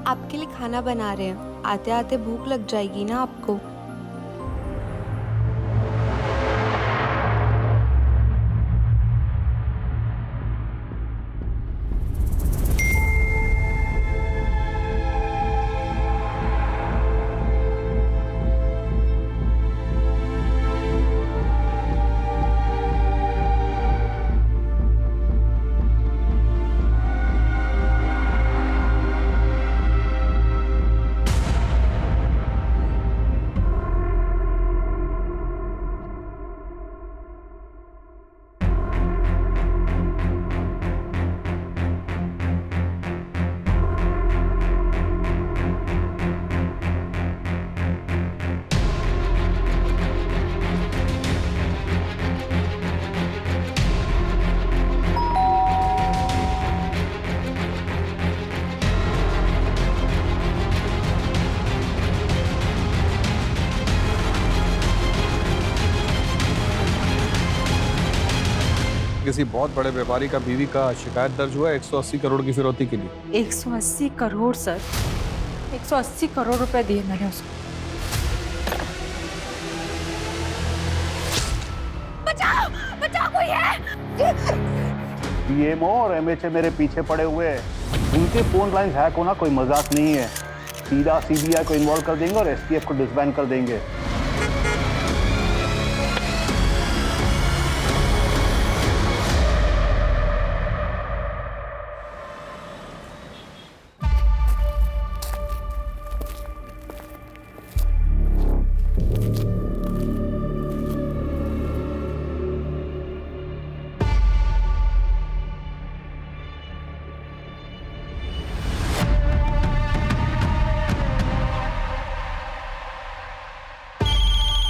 आपके लिए खाना बना रहे हैं, आते आते भूख लग जाएगी ना आपको। किसी बहुत बड़े व्यापारी का बीवी का शिकायत दर्ज हुआ है 180 करोड़ की फिरौती के लिए। 180 करोड़ सर, 180 करोड़ रुपए दिए मैंने उसको। बचाओ बचाओ, कोई है? पीएमओ और एमएचए मेरे पीछे पड़े हुए हैं। उनके फोन लाइन हैक होना कोई मजाक नहीं है। सीधा सीबीआई को इन्वॉल्व कर देंगे और एसटीएफ को डिसबैंड कर देंगे।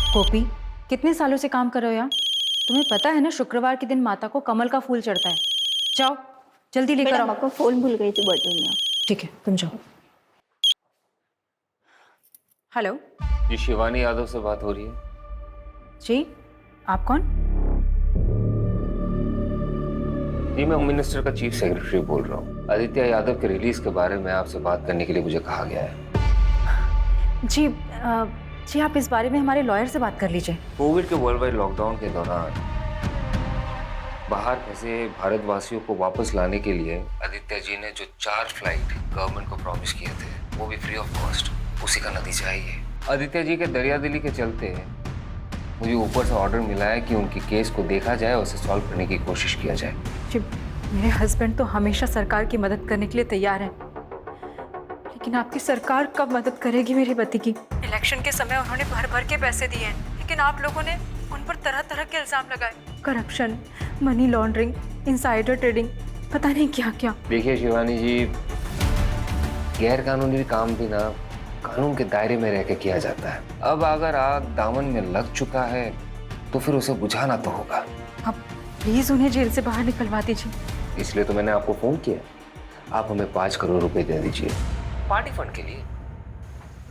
गोपी, कितने सालों से काम कर रहे हो यहाँ? तुम्हें पता है ना शुक्रवार के दिन माता को कमल का फूल चढ़ता है। जाओ जल्दी लेकर आओ। आपको फोन भूल गई थी बेडरूम में। ठीक है तुम जाओ। हेलो जी, शिवानी यादव से बात हो रही है? जी, आप कौन? जी, मैं होम मिनिस्टर का चीफ सेक्रेटरी बोल रहा हूँ। आदित्य यादव के रिलीज के बारे में आपसे बात करने के लिए मुझे कहा गया है। जी जी, आप इस बारे में हमारे लॉयर से बात कर लीजिए। कोविड के वर्ल्ड वाइड लॉकडाउन के दौरान बाहर फंसे भारतवासियों को वापस लाने के लिए आदित्य जी ने जो 4 फ्लाइट गवर्नमेंट को प्रॉमिस किए थे, वो भी फ्री ऑफ कॉस्ट, उसी का नतीजा है ये। आदित्य जी के दरियादिली के चलते मुझे ऊपर से ऑर्डर मिला है कि उनकी केस को देखा जाए और उसे सॉल्व करने की कोशिश किया जाए। जी, मेरे हस्बैंड तो हमेशा सरकार की मदद करने के लिए तैयार हैं, लेकिन आपकी सरकार कब मदद करेगी मेरे पति की? इलेक्शन के समय उन्होंने भर भर के पैसे दिए हैं, लेकिन आप लोगों ने उन पर तरह तरह के इल्जाम लगाए। Corruption, money laundering, insider trading, पता नहीं क्या क्या। देखिए शिवानी जी, गैर कानूनी काम भी ना कानून के दायरे में रह के किया जाता है। अब अगर आग दामन में लग चुका है तो फिर उसे बुझाना तो होगा। अब प्लीज उन्हें जेल से बाहर निकलवा दीजिए। इसलिए तो मैंने आपको फोन किया। आप हमें 5 करोड़ रुपए दे दीजिए पार्टी फंड के लिए,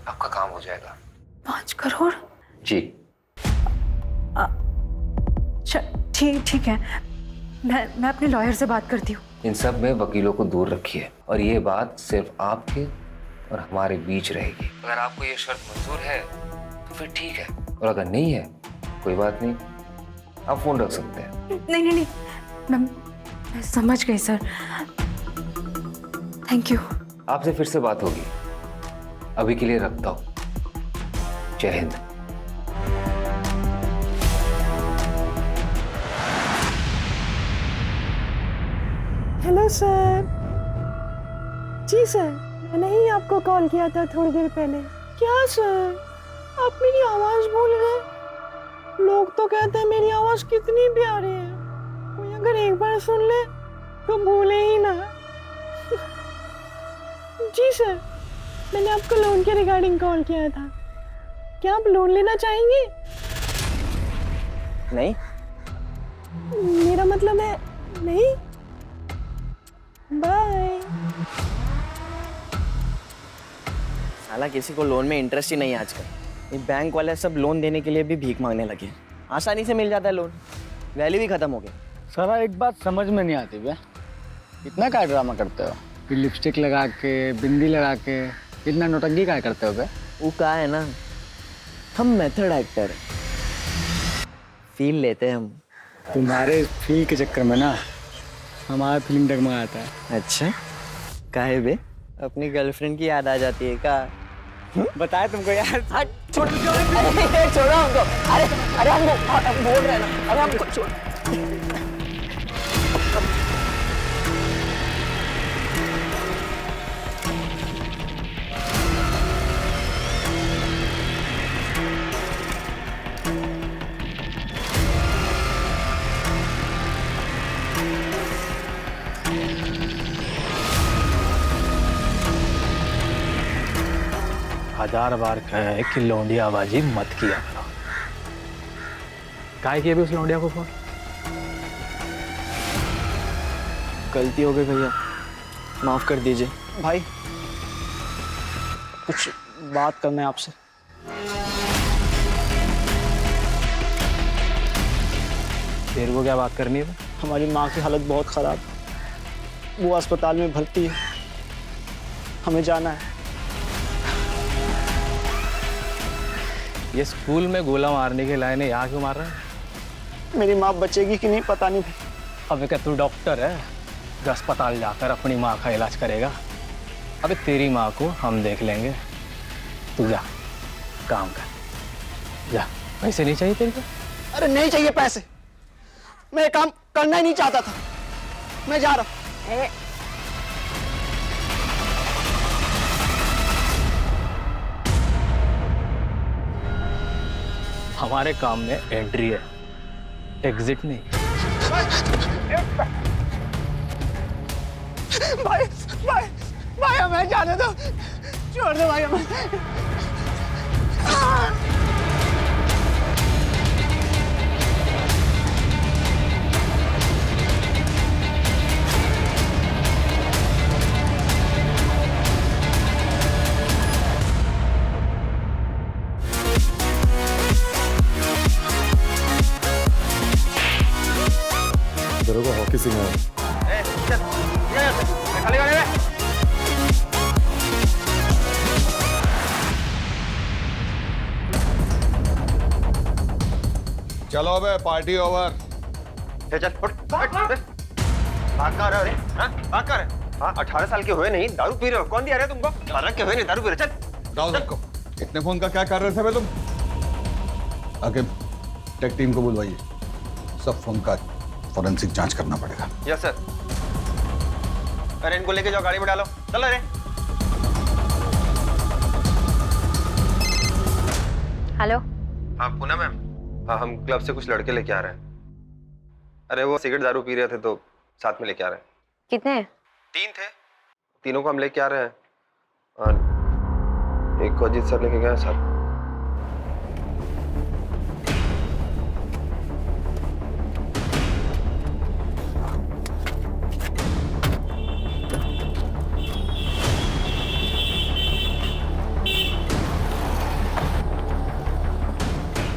आपका काम हो जाएगा। 5 करोड़? जी ठीक है, मैं अपने लॉयर से बात करती हूँ। इन सब में वकीलों को दूर रखिए और ये बात सिर्फ आपके और हमारे बीच रहेगी। अगर आपको ये शर्त मंजूर है तो फिर ठीक है, और अगर नहीं है कोई बात नहीं, आप फोन रख सकते हैं। नहीं, मैं समझ गई सर, थैंक यू। आपसे फिर से बात होगी, अभी के लिए रखता हूं। जय हिंद। Hello sir. जी सर, मैंने ही आपको कॉल किया था थोड़ी देर पहले। क्या सर, आप मेरी आवाज़ भूल गए? लोग तो कहते हैं मेरी आवाज़ कितनी प्यारी है, कोई अगर एक बार सुन ले तो भूले ही ना। जी सर, मैंने आपको लोन के रिगार्डिंग कॉल किया था। क्या आप लोन लेना चाहेंगे? नहीं, मेरा मतलब है नहीं। बाय। साला किसी को लोन में इंटरेस्ट ही नहीं है आजकल। ये बैंक वाले सब लोन देने के लिए भी भीख मांगने लगे। आसानी से मिल जाता है लोन, वैल्यू भी खत्म हो गया। सारा एक बात समझ में नहीं आती बे, इतना क्या ड्रामा करते हो? फिर लिपस्टिक लगा के बिंदी लगा के इतना नौटंकी क्या करते हो बे? वो कहा है ना, हम मेथड एक्टर हैं, फील लेते हैं हम। तुम्हारे फील के चक्कर में ना हमारा फीलिंग डगमगाता है। अच्छा, काहे बे? अपनी गर्लफ्रेंड की याद आ जाती है का? बताया तुमको यार। हट, छोड़ छोड़ो हमको। अरे हम बोल रहे हैं ना, अरे हमको छोड़। हजार बार कहा है कि लौंडियाबाजी मत किया करो। काहे किया भी उस लौंडिया को फोन? गलती हो गई भैया, माफ कर दीजिए। भाई कुछ बात करना है आपसे। तेरे को क्या बात करनी है? हमारी माँ की हालत बहुत खराब, वो अस्पताल में भर्ती है, हमें जाना है। ये स्कूल में गोला मारने के लायक है, यहाँ क्यों मार रहा है? मेरी माँ बचेगी कि नहीं पता नहीं। अबे क्या तू डॉक्टर है? जो अस्पताल जाकर अपनी माँ का इलाज करेगा? अबे तेरी माँ को हम देख लेंगे, तू जा काम कर जा। पैसे नहीं चाहिए तेरे को? अरे नहीं चाहिए पैसे, मैं ये काम करना ही नहीं चाहता था, मैं जा रहा हूँ। हमारे काम में एंट्री है, एग्जिट नहीं। भाई हमें जाने दो, छोड़ दो भाई हमें। तेरे को हॉकी सिंगर चलो अबे पार्टी ओवर। चल उठ, भाग कहाँ रहे? हाँ, भाग कहाँ रहे? हाँ, 18 साल के हुए नहीं, दारू पी रहे हो? कौन दिया रहे तुमको? 18 के हुए नहीं, दारू पी रहे? चल जाओ सबको। इतने फोन का क्या कर रहे थे बे तुम? आके टेक टीम को बुलवाइए, सब फोन का फॉरेंसिक जांच करना पड़ेगा। Yes sir. अरे इनको लेके जाओ, गाड़ी में डालो, चलो रे। हेलो। हाँ पूनम मैम, हाँ हम क्लब से कुछ लड़के लेके आ रहे हैं। अरे वो सिगरेट दारू पी रहे थे तो साथ में लेके आ रहे हैं। कितने हैं? 3 थे, तीनों को हम लेके आ रहे हैं। एक को अजीत सर लेके गए सर।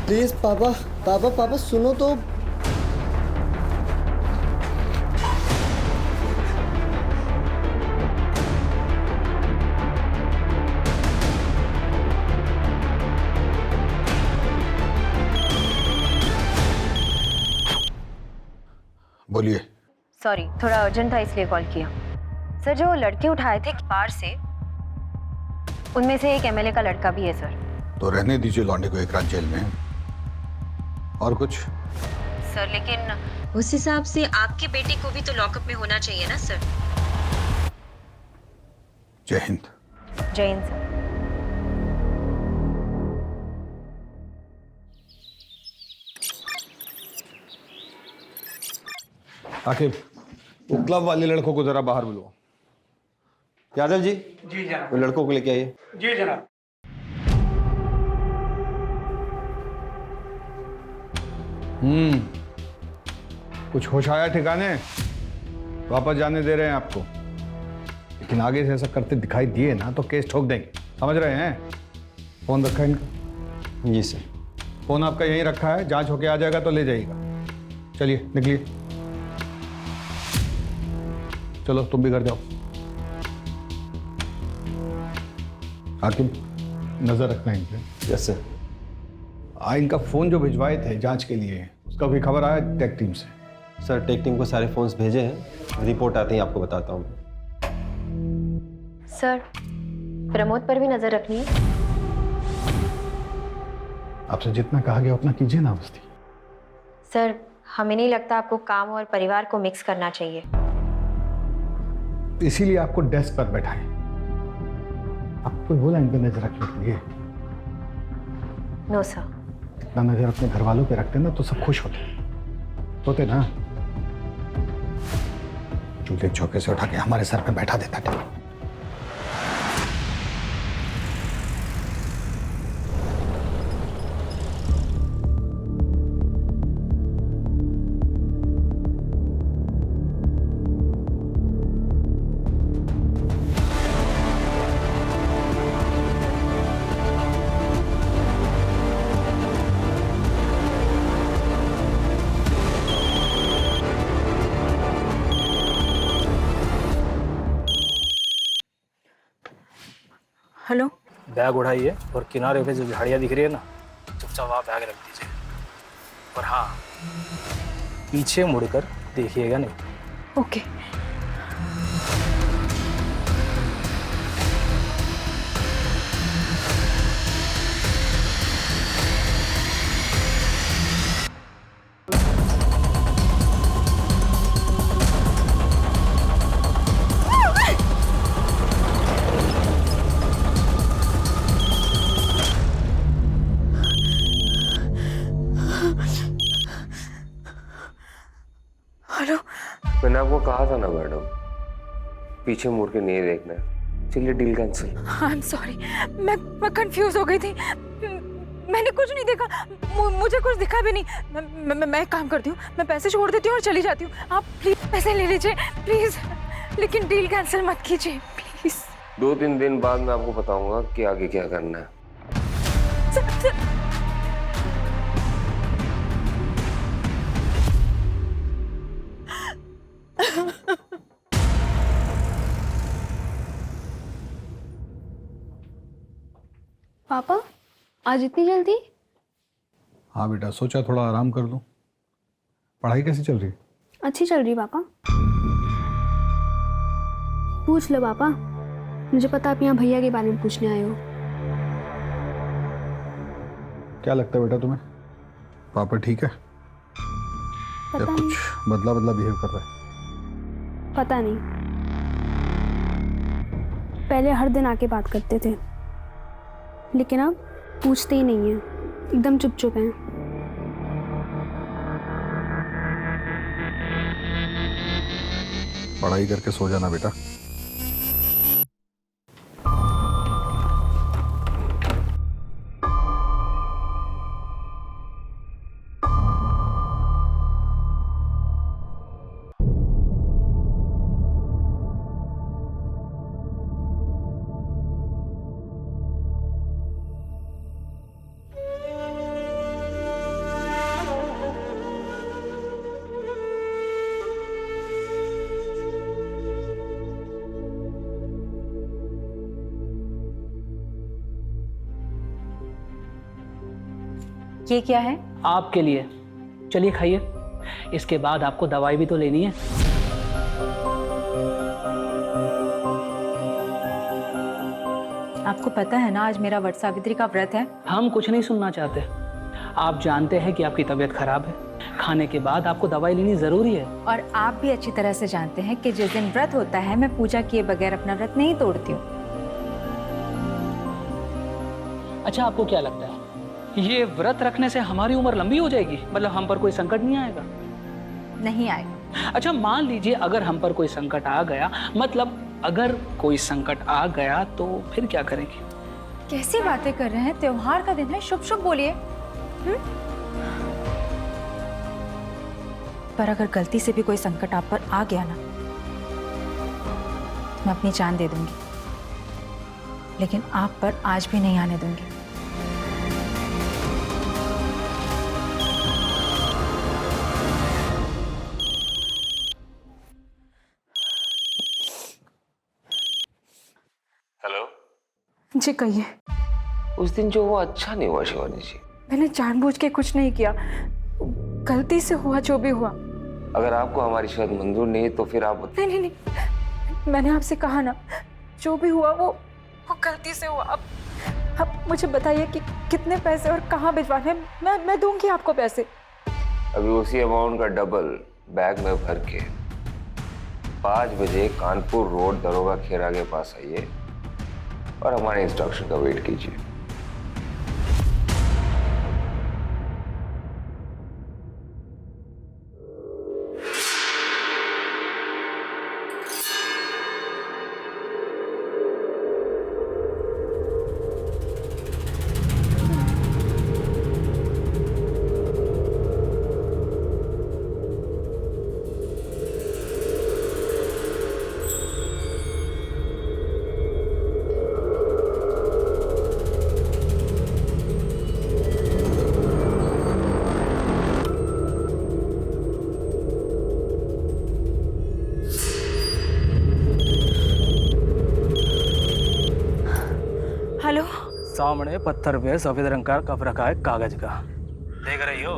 प्लीज पापा पापा पापा सुनो तो। बोलिए। सॉरी, थोड़ा अर्जेंट था इसलिए कॉल किया। सर जो लड़के उठाए थे बाहर से, उनमें से एक एमएलए का लड़का भी है सर। तो रहने दीजिए लौंडे को एक रात जेल में। और कुछ? सर लेकिन उस हिसाब से आपकी बेटी को भी तो लॉकअप में होना चाहिए ना सर। जय हिंद। जय हिंद सर। आखिर वो क्लब वाले लड़कों को जरा बाहर बुलवाओ। यादव जी। जी जनाब। वो लड़कों को लेके आइए। जी जनाब। कुछ होश आया ठिकाने? वापस जाने दे रहे हैं आपको, लेकिन आगे से ऐसा करते दिखाई दिए ना तो केस ठोक देंगे, समझ रहे हैं? फोन रखा है इनका? जी सर। फोन आपका यहीं रखा है, जांच होके आ जाएगा तो ले जाइएगा। चलिए निकलिए, चलो तुम भी घर जाओ। हाकिम, नजर रखना इन पे। Yes sir. इनका फोन जो भिजवाए थे जांच के लिए, उसका कोई खबर आया टेक टीम से? सर टेक टीम को सारे फोन्स भेजे हैं, रिपोर्ट आते ही आपको बताता हूँ। सर, प्रमोद पर भी नजर रखनी है। आपसे जितना कहा गया उतना कीजिए ना अवस्थी। सर, हमें नहीं लगता आपको काम और परिवार को मिक्स करना चाहिए। इसीलिए आपको डेस्क पर बैठाएं। आपको बोला इन पे नजर रखने के लिए। No sir. इतना नजर अपने घर वालों पे रखते ना तो सब खुश होते ना। चूल्हे चौके से उठा के हमारे सर पे बैठा देता था। हेलो। बैग उठाइए और किनारे पे जो झाड़ियाँ दिख रही है ना, चुपचाप आप बैग रख दीजिए। और हाँ, पीछे मुड़कर देखिएगा नहीं। ओके। हेलो। मैंने आपको कहा था ना मैडम, पीछे मुड़ के नहीं देखना है। चलिए deal cancel. I am sorry, मैं कंफ्यूज हो गई थी। मैंने कुछ नहीं देखा, मुझे कुछ दिखा भी नहीं। मैं एक काम करती हूँ, मैं पैसे छोड़ देती हूँ और चली जाती हूँ। आप प्लीज पैसे ले लीजिए प्लीज, लेकिन डील कैंसिल मत कीजिए प्लीज। 2-3 दिन बाद मैं आपको बताऊंगा कि आगे क्या करना है। पापा, आज इतनी जल्दी? हाँ बेटा, सोचा थोड़ा आराम कर लूं। पढ़ाई कैसी चल रही? अच्छी चल रही पापा। पूछ लो पापा, मुझे पता आप यहाँ भैया के बारे में पूछने आए हो। क्या लगता है बेटा तुम्हें, पापा ठीक है या कुछ बदला बदला बिहेव कर रहा है? पता नहीं, पहले हर दिन आके बात करते थे, लेकिन अब पूछते ही नहीं है, एकदम चुप चुप हैं। पढ़ाई करके सो जाना बेटा। ये क्या है? आपके लिए। चलिए खाइए, इसके बाद आपको दवाई भी तो लेनी है। आपको पता है ना आज मेरा वट सावित्री का व्रत है। हम कुछ नहीं सुनना चाहते। आप जानते हैं कि आपकी तबीयत खराब है, खाने के बाद आपको दवाई लेनी जरूरी है। और आप भी अच्छी तरह से जानते हैं कि जिस दिन व्रत होता है मैं पूजा किए बगैर अपना व्रत नहीं तोड़ती हूँ। अच्छा, आपको क्या लगता है ये व्रत रखने से हमारी उम्र लंबी हो जाएगी? मतलब हम पर कोई संकट नहीं आएगा? नहीं आएगा। अच्छा, मान लीजिए अगर हम पर कोई संकट आ गया, मतलब अगर कोई संकट आ गया तो फिर क्या करेंगे? कैसी बातें कर रहे हैं, त्योहार का दिन है, शुभ शुभ बोलिए। पर अगर गलती से भी कोई संकट आप पर आ गया ना, मैं अपनी जान दे दूंगी, लेकिन आप पर आज भी नहीं आने दूंगी। हेलो जी कहिए। उस दिन जो हुआ अच्छा नहीं हुआ शिवानी जी। मैंने जानबूझ के कुछ नहीं किया, गलती से हुआ जो भी हुआ। अगर आपको हमारी शायद मंजूर नहीं तो फिर आप नहीं नहीं नहीं, मैंने आपसे कहा ना, जो भी हुआ वो गलती से हुआ। अब मुझे बताइए कि कितने पैसे और कहाँ भिजवाने हैं। मैं दूंगी आपको पैसे। अभी उसी अमाउंट का डबल बैग में भर के 5 बजे कानपुर रोड दरोगा खेरा के पास आइए और हमारे इंस्ट्रक्शन का वेट कीजिए। हेलो। सामने पत्थर पे सफेद रंग का कप रखा है कागज का, देख रही हो?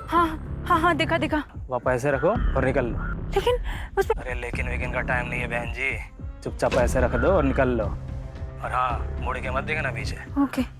हाँ हाँ हाँ, दिखा दिखा। वह पैसे रखो और निकल लो। लेकिन उसमें अरे लेकिन वेकिन का टाइम नहीं है बहन जी, चुपचाप पैसे रख दो और निकल लो। और हाँ, मुड़ के मत देखना पीछे। ओके।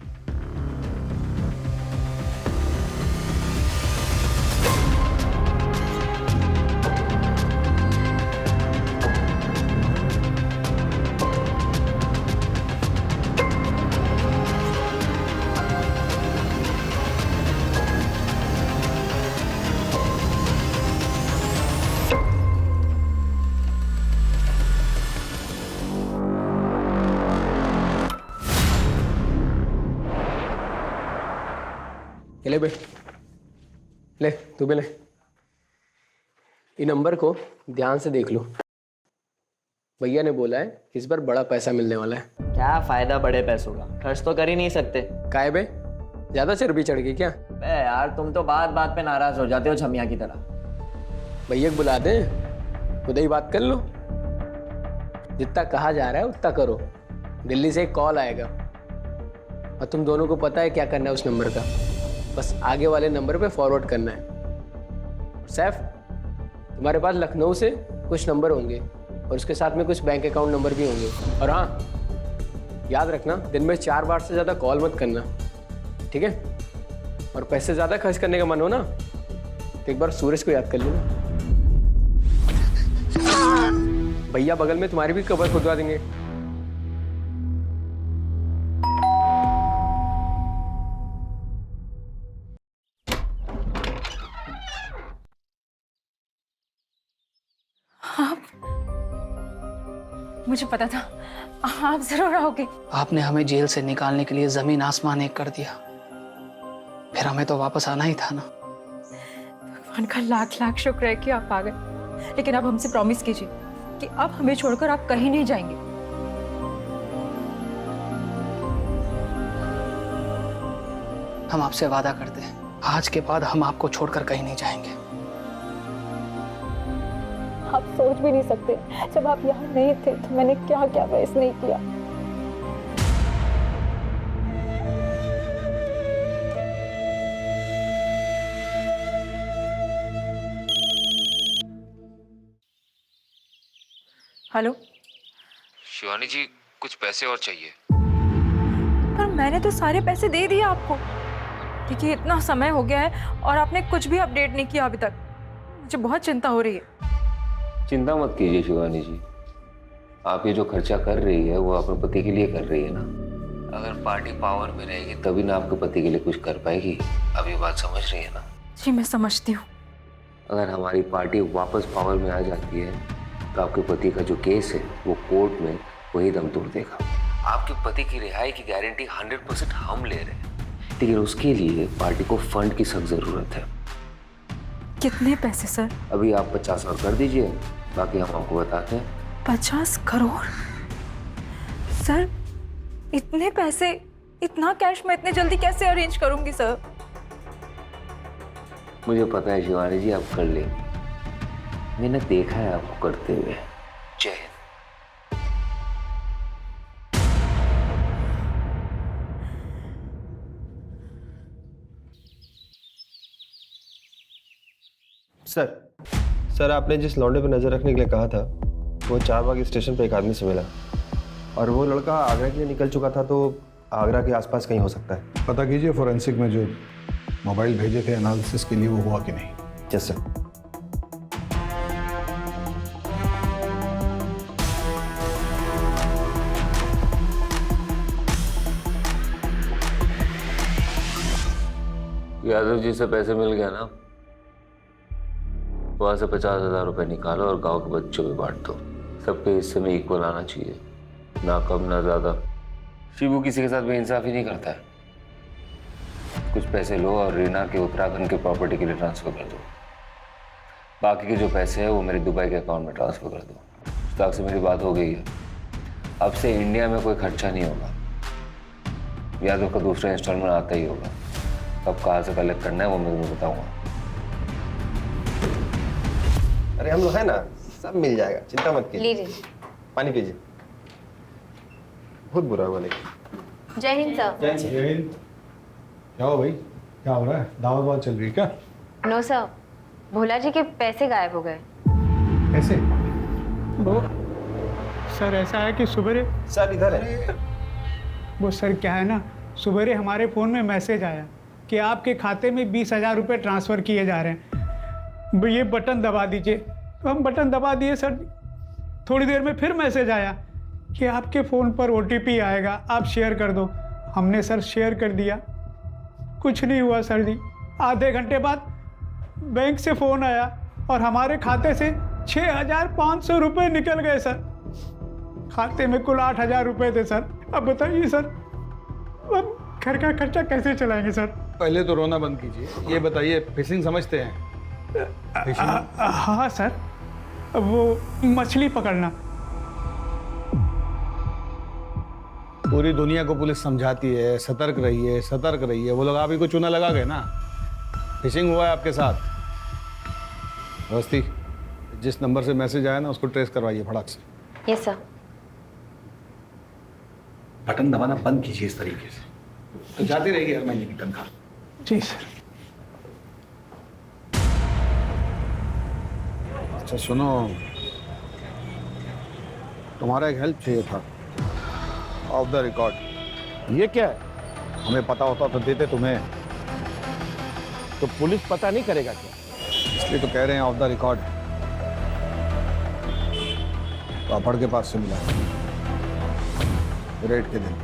ले बे, ले तू भी ले। इन नंबर को ध्यान से देख लो। भैया ने बोला है कि इस बार बड़ा पैसा मिलने वाला है। क्या फायदा बड़े पैसों का, खर्च तो कर ही नहीं सकते। काहे बे, ज्यादा चर्बी चढ़ गई क्या? बे यार, तुम तो बात बात पे नाराज हो जाते हो छमिया की तरह। भैया को बुला दे, खुद ही बात कर लो। जितना कहा जा रहा है उतना करो। दिल्ली से एक कॉल आएगा और तुम दोनों को पता है क्या करना है उस नंबर का। बस आगे वाले नंबर पे फॉरवर्ड करना है। सैफ, तुम्हारे पास लखनऊ से कुछ नंबर होंगे और उसके साथ में कुछ बैंक अकाउंट नंबर भी होंगे। और हाँ, याद रखना दिन में 4 बार से ज़्यादा कॉल मत करना, ठीक है? और पैसे ज़्यादा खर्च करने का मन हो ना तो एक बार सूरज को याद कर लेना। भैया बगल में तुम्हारी भी कबर खुदवा देंगे। मुझे पता था आप जरूर आओगे। आपने हमें जेल से निकालने के लिए जमीन आसमान एक कर दिया, फिर हमें तो वापस आना ही था ना। भगवान का लाख लाख शुक्र है कि आप आ गए। लेकिन आप हमसे प्रॉमिस कीजिए कि अब हमें छोड़कर आप कहीं नहीं जाएंगे। हम आपसे वादा करते हैं, आज के बाद हम आपको छोड़कर कहीं नहीं जाएंगे। आप सोच भी नहीं सकते, जब आप यहाँ नहीं थे तो मैंने क्या क्या फेस नहीं किया। हेलो शिवानी जी, कुछ पैसे और चाहिए। पर मैंने तो सारे पैसे दे दिए आपको। देखिए, इतना समय हो गया है और आपने कुछ भी अपडेट नहीं किया अभी तक। मुझे बहुत चिंता हो रही है। चिंता मत कीजिए शिवानी जी, आप ये जो खर्चा कर रही है वो अपने पति के लिए कर रही है ना। अगर पार्टी पावर में रहेगी तभी ना आपके पति के लिए कुछ कर पाएगी। अब ये बात समझ रही है ना? जी मैं समझती हूँ। अगर हमारी पार्टी वापस पावर में आ जाती है तो आपके पति का जो केस है वो कोर्ट में वही दम तोड़ देगा। आपके पति की रिहाई की गारंटी 100% हम ले रहे हैं, लेकिन उसके लिए पार्टी को फंड की सख्त जरूरत है। कितने पैसे सर? अभी आप 50 और कर दीजिए, बाकी हम आपको बताते हैं। 50 करोड़? सर इतने पैसे, इतना कैश मैं इतने जल्दी कैसे अरेंज करूंगी सर? मुझे पता है शिवानी जी, आप कर लेंगे। मैंने देखा है आपको करते हुए। जय हिंद। सर आपने जिस लौंडे पर नजर रखने के लिए कहा था वो चारबाग स्टेशन पे एक आदमी से मिला और वो लड़का आगरा के लिए निकल चुका था, तो आगरा के आसपास कहीं हो सकता है। पता कीजिए फोरेंसिक में जो मोबाइल भेजे थे एनालिसिस के लिए वो हुआ कि नहीं। Yes sir. यादव जी से पैसे मिल गया ना, वहां से 50,000 रुपए निकालो और गांव के बच्चों में बांट दो। सबके हिस्से में इक्वल आना चाहिए, ना कम ना ज्यादा। शिबू किसी के साथ बेइंसाफी नहीं करता है। कुछ पैसे लो और रीना के उत्तराखंड के प्रॉपर्टी के लिए ट्रांसफर कर दो। बाकी के जो पैसे हैं वो मेरे दुबई के अकाउंट में ट्रांसफर कर दो। मुश्ताक से मेरी बात हो गई है, अब से इंडिया में कोई खर्चा नहीं होगा। यादव का दूसरा इंस्टॉलमेंट आता ही होगा। कब कहाँ से कलेक्ट करना है वो मैं तुम्हें बताऊंगा। अरे हम लोग है ना, सब मिल जाएगा, चिंता मत कीजिए। लीजिए। पानी पीजिए। बहुत बुरा हुआ लेकिन। जय हिंद सर। जय हिंद। क्या हो भाई, क्या हो रहा है? दावत वावत चल रही है क्या? नो सर, भोला जी के पैसे गायब हो गए। कैसे? वो सर ऐसा है कि सुबह सर इधर है। वो सर क्या है ना, सुबह हमारे फ़ोन में मैसेज आया कि आपके खाते में 20,000 रुपये ट्रांसफ़र किए जा रहे हैं, ये बटन दबा दीजिए। तो हम बटन दबा दिए सर। थोड़ी देर में फिर मैसेज आया कि आपके फ़ोन पर OTP आएगा, आप शेयर कर दो। हमने सर शेयर कर दिया, कुछ नहीं हुआ सर जी। आधे घंटे बाद बैंक से फ़ोन आया और हमारे खाते से 6,500 रुपये निकल गए सर। खाते में कुल 8,000 रुपये थे सर। अब बताइए सर, अब घर का खर्चा कैसे चलाएंगे सर? पहले तो रोना बंद कीजिए। ये बताइए, फिशिंग समझते हैं? हाँ सर, वो मछली पकड़ना। पूरी दुनिया को पुलिस समझाती है सतर्क रहिए सतर्क रहिए। वो लोग आप ही को चूना लगा गए ना। फिशिंग हुआ है आपके साथ। अवस्थी, जिस नंबर से मैसेज आया ना उसको ट्रेस करवाइए फटाक से। Yes sir. बटन दबाना बंद कीजिए इस तरीके से, तो जाती रहेगी हर महीने की तनख्वाह। जी सर। अच्छा सुनो, तुम्हारा एक हेल्प चाहिए था, ऑफ द रिकॉर्ड। ये क्या है? हमें पता होता तो देते तुम्हें। तो पुलिस पता नहीं करेगा क्या? इसलिए तो कह रहे हैं ऑफ द रिकॉर्ड। पापड़ के पास से मिला रेड के दिन।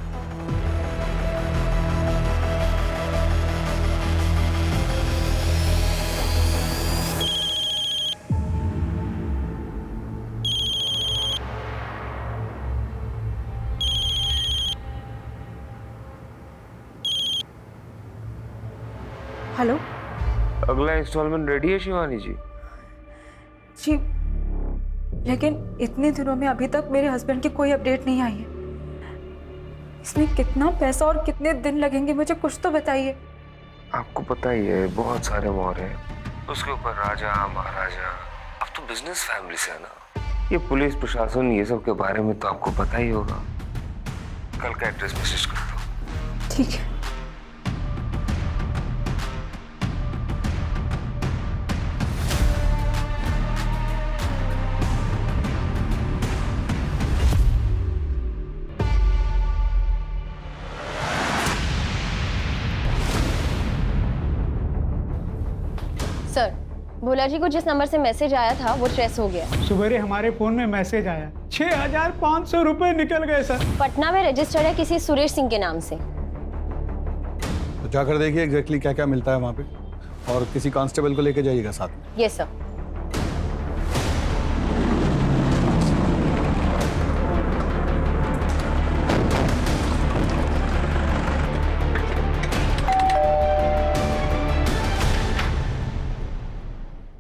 हेलो अगला इंस्टॉलमेंट रेडी है शिवानी जी? जी, लेकिन इतने दिनों में अभी तक मेरे हस्बैंड की कोई अपडेट नहीं आई है। इसमें कितना पैसा और कितने दिन लगेंगे, मुझे कुछ तो बताइए। आपको पता ही है बहुत सारे मोहर हैं, उसके ऊपर राजा महाराजा। अब तो बिजनेस फैमिली से है ना, ये पुलिस प्रशासन ये सब के बारे में तो आपको पता ही होगा। कल का एड्रेस मैसेज कर दो। ठीक है। सर, भोला जी को जिस नंबर से मैसेज आया था वो ट्रेस हो गया। सुबह हमारे फ़ोन में मैसेज आया, 6,500 रुपये निकल गए सर। पटना में रजिस्टर्ड है किसी सुरेश सिंह के नाम से। तो जाकर देखिए एग्जैक्टली क्या क्या मिलता है वहाँ पे, और किसी कांस्टेबल को लेके जाइएगा साथ में। Yes sir.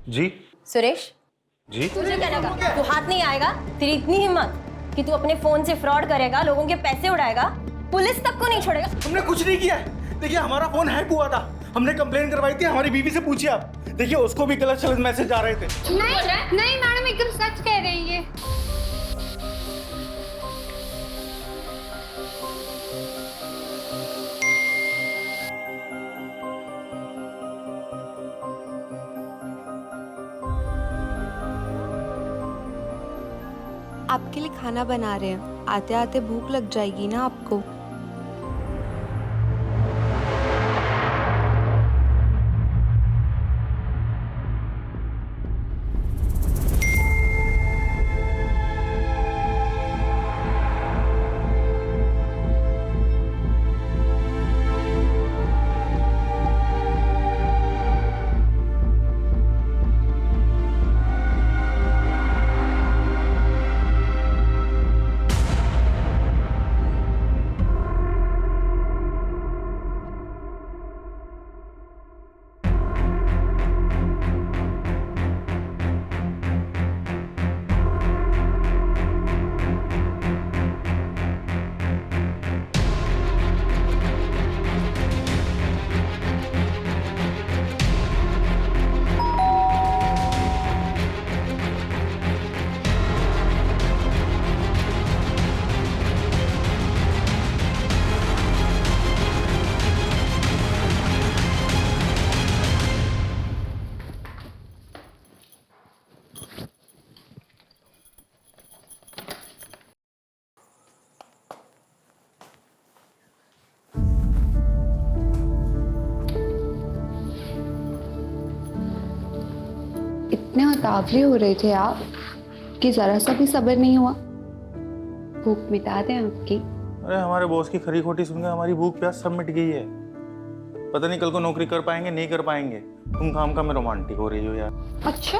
जी सुरेश जी, तुझे क्या लगा तू हाथ नहीं आएगा? तेरी इतनी हिम्मत कि तू अपने फोन से फ्रॉड करेगा, लोगों के पैसे उड़ाएगा, पुलिस तक को नहीं छोड़ेगा। हमने कुछ नहीं किया है। देखिए हमारा फोन हैक हुआ था, हमने कंप्लेन करवाई थी। हमारी बीवी से पूछिए आप, देखिए उसको भी गलत सलत मैसेज आ रहे थे। नहीं मैडम, एकदम सच कह रही है। आपके लिए खाना बना रहे हैं, आते आते भूख लग जाएगी ना आपको। इतने उतावले हो रहे थे आप कि जरा सा भी सब्र नहीं हुआ। भूख मिटा दें आपकी। अरे हमारे बॉस की खरी खोटी सुनकर हमारी भूख प्यास सब मिट गई है। पता नहीं कल को नौकरी कर पाएंगे नहीं कर पाएंगे। तुम काम में रोमांटिक हो रही हो यार। अच्छा,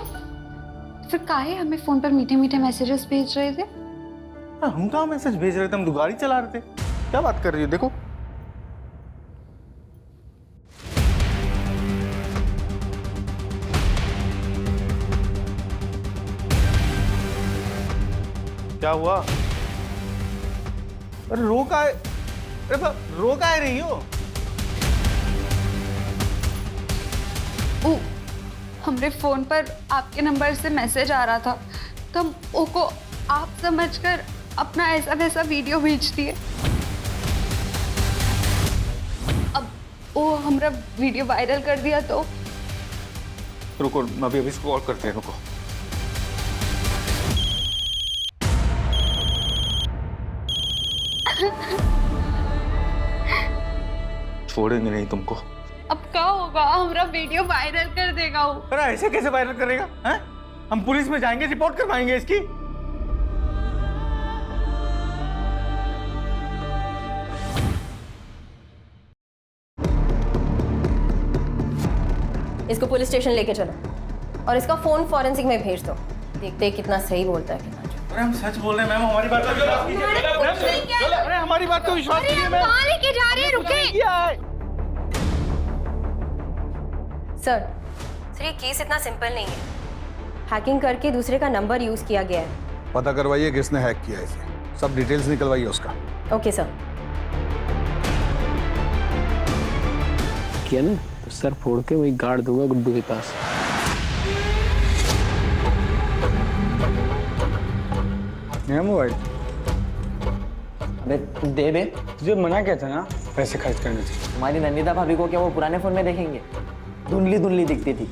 फिर काहे हमें फोन पर मीठे मीठे मैसेजेस भेज रहे थे? हम कहाँ मैसेज भेज रहे थे, हम तो गाड़ी चला रहे थे। क्या बात कर रही हो? देखो क्या हुआ? अरे रो का है, रो का है रही हो? हमरे फोन पर आपके नंबर से मैसेज आ रहा था तो हम ओको आप समझकर अपना ऐसा वैसा वीडियो भेज दिए। अब वो हमरा वीडियो वायरल कर दिया तो रुको, मैं अभी कॉल करते हैं। रुको, छोड़ेंगे नहीं तुमको। अब क्या होगा? हमारा वीडियो वायरल कर देगा वो। अरे ऐसे कैसे वायरल करेगा? हैं? हम पुलिस में जाएंगे, रिपोर्ट करवाएंगे इसकी। इसको पुलिस स्टेशन लेके चलो और इसका फोन फॉरेंसिक में भेज दो। देखते हैं कितना सही बोलता है कितना। अरे हम सच बोल रहे हैं मैम, हमारी बात का विश्वास कीजिए। अरे हमारी बात को विश्वास कीजिए मैम। कहां लेके जा रहे हैं? रुके सर, ये केस इतना सिंपल नहीं है। हैकिंग करके दूसरे का नंबर यूज किया गया है। पता करवाइए किसने हैक किया इसे, सब डिटेल्स निकलवाइए उसका। Okay sir. किया ना तो सर फोड़ के वही गाड़ दूंगा गुड्डू के पास। मोबाइल अबे दे बे, तुझे मना किया था ना पैसे खर्च करने से। तुम्हारी नंदिता भाभी को क्या वो पुराने फोन में देखेंगे? धुंधली धुंधली दिखती थी,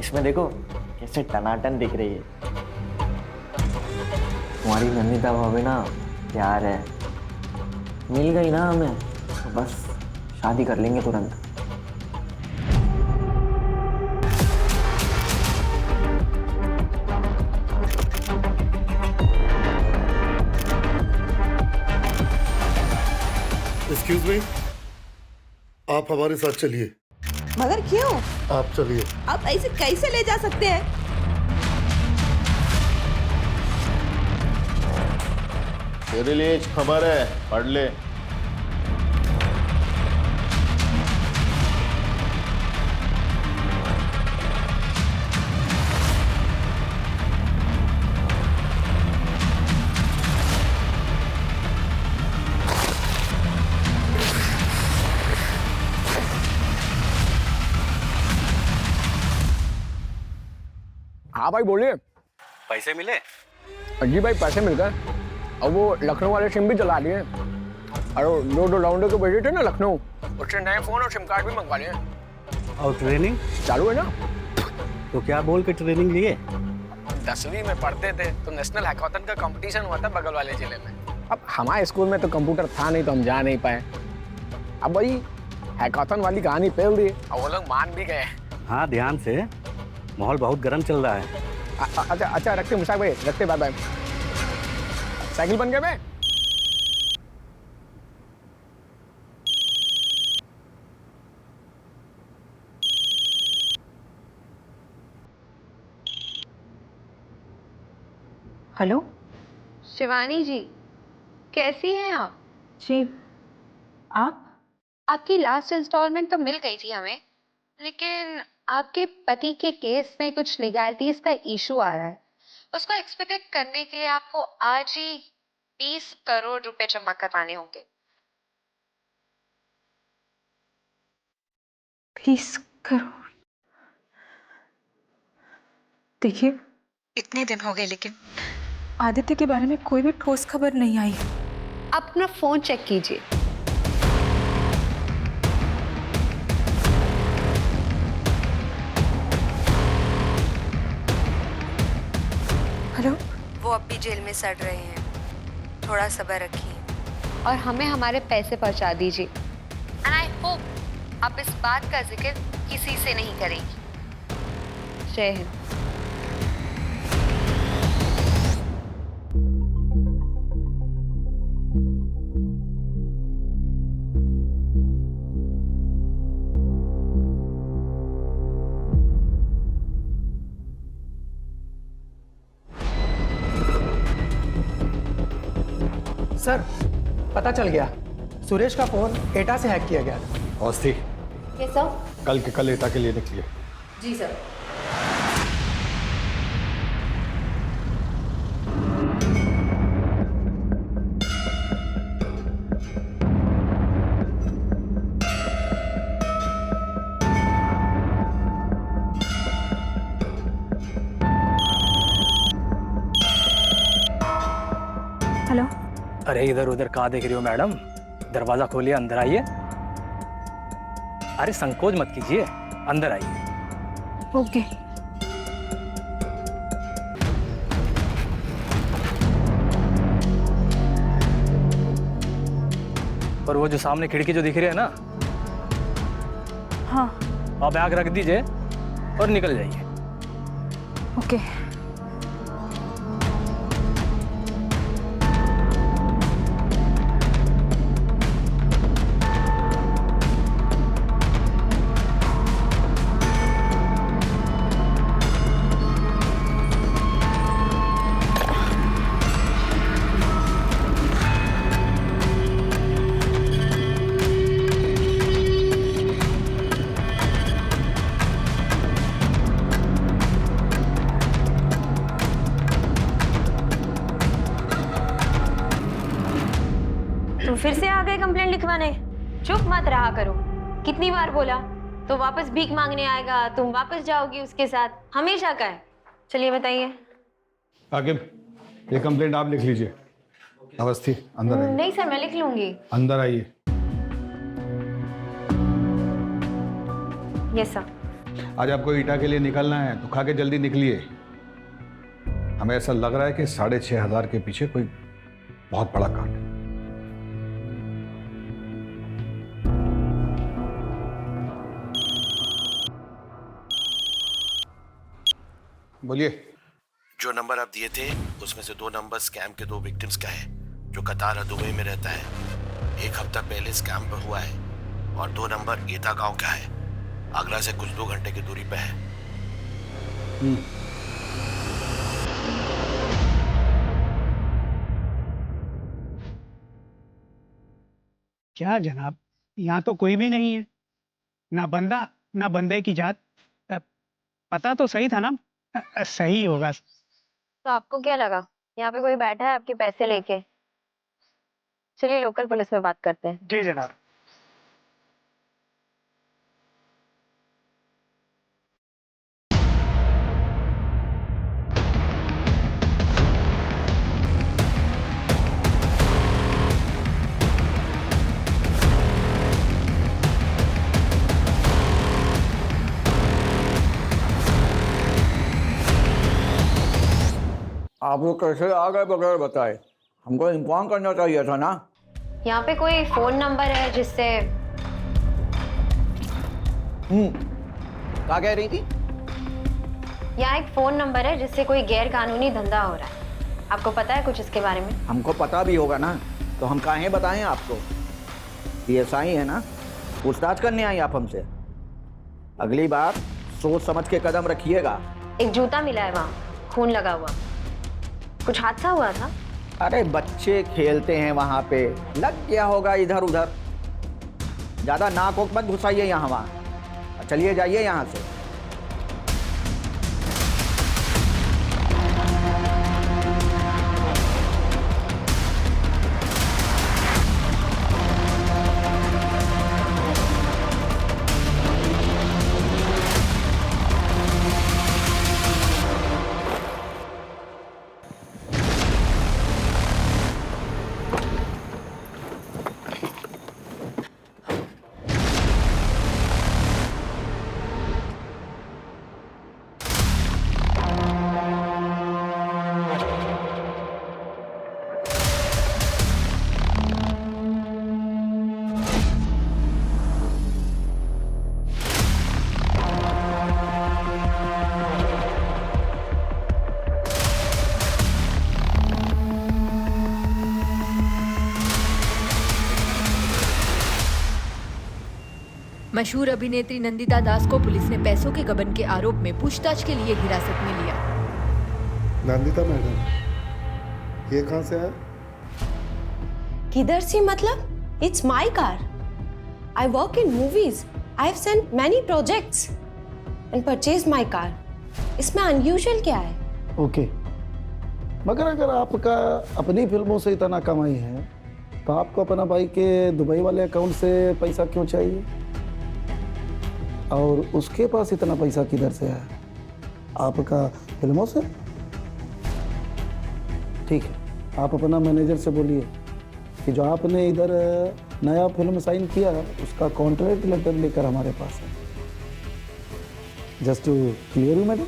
इसमें देखो कैसे टनाटन दिख रही है। तुम्हारी नंदिता भाभी ना प्यार है, मिल गई ना हमें तो बस शादी कर लेंगे तुरंत। एक्सक्यूज मी, आप हमारे साथ चलिए। मगर क्यों? आप चलिए। आप ऐसे कैसे ले जा सकते हैं? तेरे लिए एक खबर है, पढ़ ले। हाँ भाई बोलिए। पैसे मिले? जी भाई पैसे मिल गए। अब वो लखनऊ वाले सिम भी चला लिए। अरे दो राउंडर को भेजे थे ना लखनऊ, उससे नए फोन और सिम कार्ड भी मंगवा लिए। और ट्रेनिंग चालू है ना? तो क्या बोल के ट्रेनिंग लिए? 10वीं में पढ़ते थे तो नेशनल हैकाथन का कंपटीशन हुआ था बगल वाले जिले में। अब हमारे स्कूल में तो कंप्यूटर था नहीं तो हम जा नहीं पाए। अब वही हैकाथन वाली कहानी फैल रही है और वो लोग मान भी गए। हाँ ध्यान से, माहौल बहुत गर्म चल रहा है। अच्छा अच्छा रखते मुशाक भाई, रखते, बाय बाय। साइकिल बन गए मैं। हेलो शिवानी जी, कैसी हैं आप? जी, आप? आपकी लास्ट इंस्टॉलमेंट तो मिल गई थी हमें, लेकिन आपके पति के केस में कुछ लीगैलिटीज का इशू आ रहा है। उसको एक्सपेक्ट करने के लिए आपको आज ही 20 करोड़ रुपए जमा करवाने होंगे। 20 करोड़? देखिए, इतने दिन हो गए लेकिन आदित्य के बारे में कोई भी ठोस खबर नहीं आई। आप अपना फोन चेक कीजिए। हेलो? वो अब भी जेल में सड़ रहे हैं, थोड़ा सब्र रखिए और हमें हमारे पैसे पहुंचा दीजिए। एंड आई होप आप इस बात का जिक्र किसी से नहीं करेंगी। जय हिंद। सर, पता चल गया, सुरेश का फोन एटा से हैक किया गया था। अवस्थी, ये सर? कल के कल एटा के लिए निकलिए। जी सर। हेलो? अरे इधर उधर कहाँ देख रही हो मैडम? दरवाजा खोलिए, अंदर आइए। अरे संकोच मत कीजिए, अंदर आइए। ओके। और वो जो सामने खिड़की जो दिख रही है ना, हाँ। आप बैग रख दीजिए और निकल जाइए। ओके। तुम फिर से आ गए कंप्लेंट लिखवाने? चुप मत रहा करो। कितनी बार बोला? तो वापस भीख मांगने आएगा, तुम वापस जाओगी उसके साथ, हमेशा का है। चलिए बताइए। आकिब, ये कंप्लेंट आप लिख लीजिए। अवस्थी, अंदर आइए। नहीं सर, मैं लिख लूंगी। अंदर आइए। Yes sir. आज आपको ईटा के लिए निकलना है तो खा के जल्दी निकलिए। हमें ऐसा लग रहा है कि 6,500 के पीछे कोई बहुत बड़ा कांड है। बोलिए। जो नंबर आप दिए थे उसमें से 2 नंबर स्कैम के 2 विक्टिम्स का है जो कतार और दुबई में रहता है। 1 हफ्ता पहले स्कैम पर हुआ है और 2 नंबर एटा गांव का है, आगरा से कुछ 2 घंटे की दूरी पे है। क्या जनाब, यहाँ तो कोई भी नहीं है, ना बंदा ना बंदे की जात। पता तो सही था ना? सही होगा। तो आपको क्या लगा यहाँ पे कोई बैठा है आपके पैसे लेके? चलिए लोकल पुलिस में बात करते हैं। जी जनाब। आप लोग कैसे आ गए बगैर बताए? हमको इन्फॉर्म करना चाहिए था ना। यहाँ पे कोई फोन नंबर है जिससे क्या कह रही थी? यहाँ एक फोन नंबर है जिससे कोई गैर कानूनी धंधा हो रहा है। आपको पता है कुछ इसके बारे में? हमको पता भी होगा ना, तो हम काहे बताएं आपको? PSI है ना, पूछताछ करने आई आप हमसे। अगली बार सोच समझ के कदम रखिएगा। एक जूता मिला है वहाँ, खून लगा हुआ। कुछ हादसा हुआ था? अरे बच्चे खेलते हैं वहां पे, लग गया होगा इधर उधर। ज्यादा नाक वोक मत घुसाइए यहाँ वहाँ। चलिए जाइए यहाँ से। मशहूर अभिनेत्री नंदिता दास को पुलिस ने पैसों के गबन के आरोप में पूछताछ के लिए हिरासत में लिया। नंदिता मैडम, ये कहाँ से आया? किधर से मतलब? It's my car. I work in movies. I have sent many projects and purchase my car. इसमें अनयूजुअल क्या है? ओके, मगर अगर आपका अपनी फिल्मों से इतना कमाई है तो आपको अपना भाई के दुबई वाले अकाउंट से पैसा क्यों चाहिए? और उसके पास इतना पैसा किधर से है? आपका फिल्मों से? ठीक है, आप अपना मैनेजर से बोलिए कि जो आपने इधर नया फिल्म साइन किया उसका कॉन्ट्रैक्ट लेटर लेकर हमारे पास है। Just to clear you madam.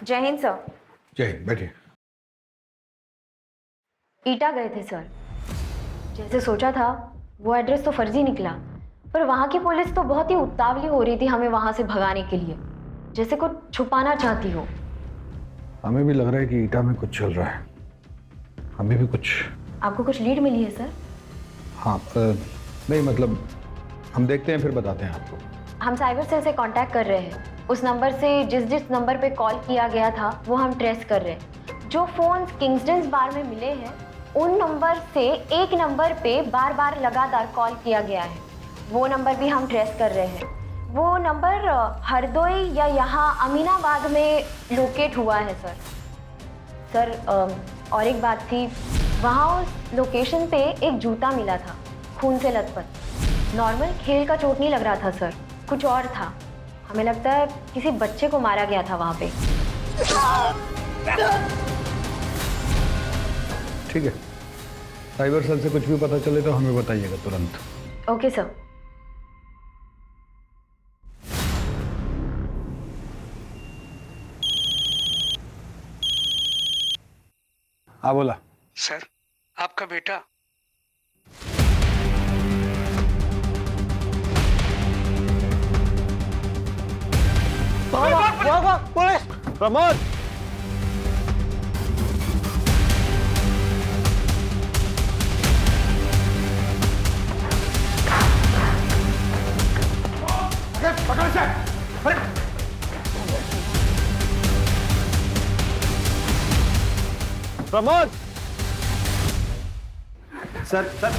जय हिंद सर। जय हिंद, बैठिए। ईटा गए थे सर। जैसे सोचा था वो एड्रेस तो फर्जी निकला, पर वहाँ की पुलिस तो बहुत ही उतावली हो रही थी हमें वहाँ से भगाने के लिए, जैसे कुछ छुपाना चाहती हो। हमें भी लग रहा है कि ईटा में कुछ चल रहा है। हमें भी कुछ। आपको कुछ लीड मिली है सर? हाँ, नहीं मतलब हम देखते हैं फिर बताते हैं आपको। हम साइबर सेल से कांटेक्ट कर रहे हैं। उस नंबर से जिस नंबर पे कॉल किया गया था वो हम ट्रेस कर रहे हैं। जो फोन किंग्सटन बार में मिले हैं उन नंबर से एक नंबर पे बार बार लगातार कॉल किया गया है, वो नंबर भी हम ट्रेस कर रहे हैं। वो नंबर हरदोई या यहाँ अमीनाबाद में लोकेट हुआ है सर। और एक बात थी, वहाँ उस लोकेशन पे एक जूता मिला था खून से लथपथ। नॉर्मल खेल का चोट नहीं लग रहा था सर, कुछ और था। हमें लगता है किसी बच्चे को मारा गया था वहाँ पे। ठीक है, साइबर सेल से कुछ भी पता चले तो हमें बताइएगा तुरंत। Okay sir. हाँ बोला। सर, आपका बेटा पुलिस! प्रमोद! पकड़ से! प्रमोद! सर सर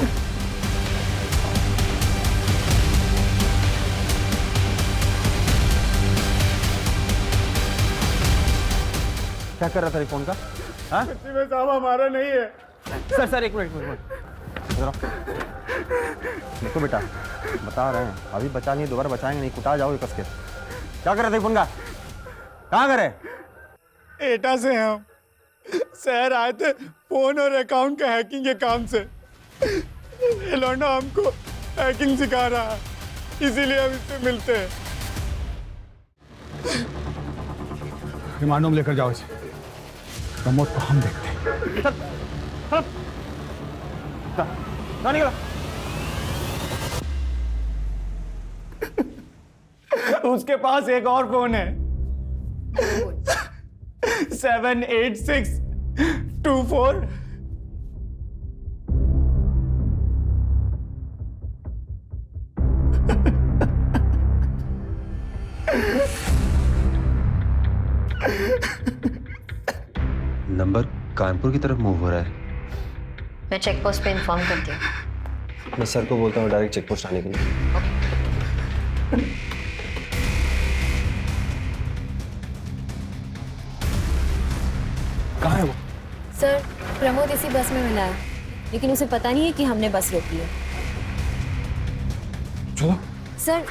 क्या कर रहा था फोन का? हाँ? में साहब हमारा नहीं है। सर एक मिनट देखो बेटा, बता रहे हैं अभी बचा नहीं, दोबारा बचाएंगे नहीं, कुटा जाओगे कस के। क्या कर रहे थे फोन का? कहाँ करे? एटा से हम शहर आए थे फोन और अकाउंट का हैकिंग के काम से। ये लौंडा हमको हैकिंग सिखा रहा है, इसीलिए हम इससे मिलते हैं। रिमांड होम लेकर जाओ इसे। प्रमोद को हम देखते हैं। उसके पास एक और फोन है 78624। नंबर कानपुर की तरफ मूव हो रहा है। मैं चेक पोस्ट पे इन्फॉर्म करती हूँ। मैं सर को बोलता हूँ डायरेक्ट चेक पोस्ट आने के लिए। कहाँ है वो? सर प्रमोद इसी बस में मिला है, लेकिन उसे पता नहीं है कि हमने बस रोकी है। चलो। सर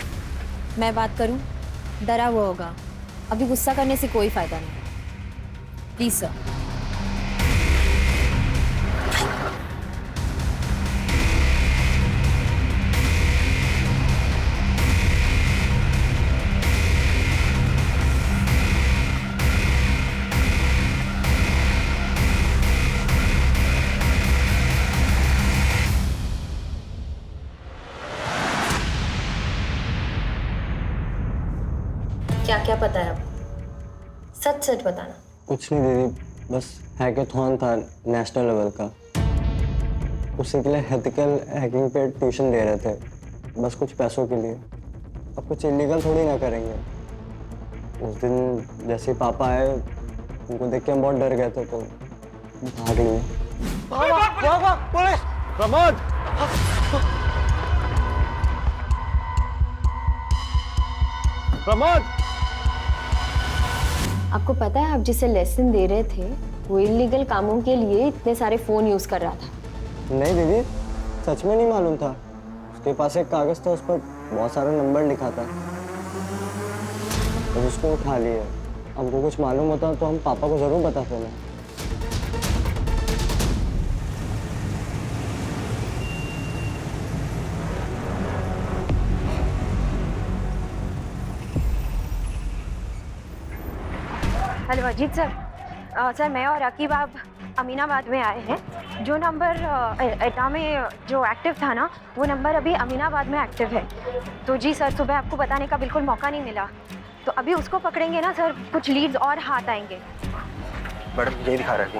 मैं बात करूं, डरा हुआ होगा, अभी गुस्सा करने से कोई फायदा नहीं। Please sir. क्या क्या पता है आपको? सच सच बताना। कुछ नहीं दीदी, बस हैकेथॉन था नेशनल लेवल का, उसी के लिए एथिकल हैकिंग पे ट्यूशन दे रहे थे, बस कुछ पैसों के लिए। अब कुछ इलीगल थोड़ी ना करेंगे। उस दिन जैसे पापा आए, उनको देख के हम बहुत डर गए थे तो भाग लिए। पुलिस! प्रमोद! प्रमोद! आपको पता है आप जिसे लेसन दे रहे थे वो इलीगल कामों के लिए इतने सारे फोन यूज कर रहा था? नहीं दीदी, सच में नहीं मालूम था। उसके पास एक कागज था, उस पर बहुत सारा नंबर लिखा था, तो उसको उठा लिया। हमको कुछ मालूम होता तो हम पापा को जरूर बताते ना। Hello Ajit sir. सर मैं और रकीब आप अमीनाबाद में आए हैं। जो नंबर एटा में जो एक्टिव था ना, वो नंबर अभी अमीनाबाद में एक्टिव है। तो जी सर, सुबह आपको बताने का बिल्कुल मौका नहीं मिला, तो अभी उसको पकड़ेंगे ना सर, कुछ लीड्स और हाथ आएंगे। मैडम ये दिखा रहा है।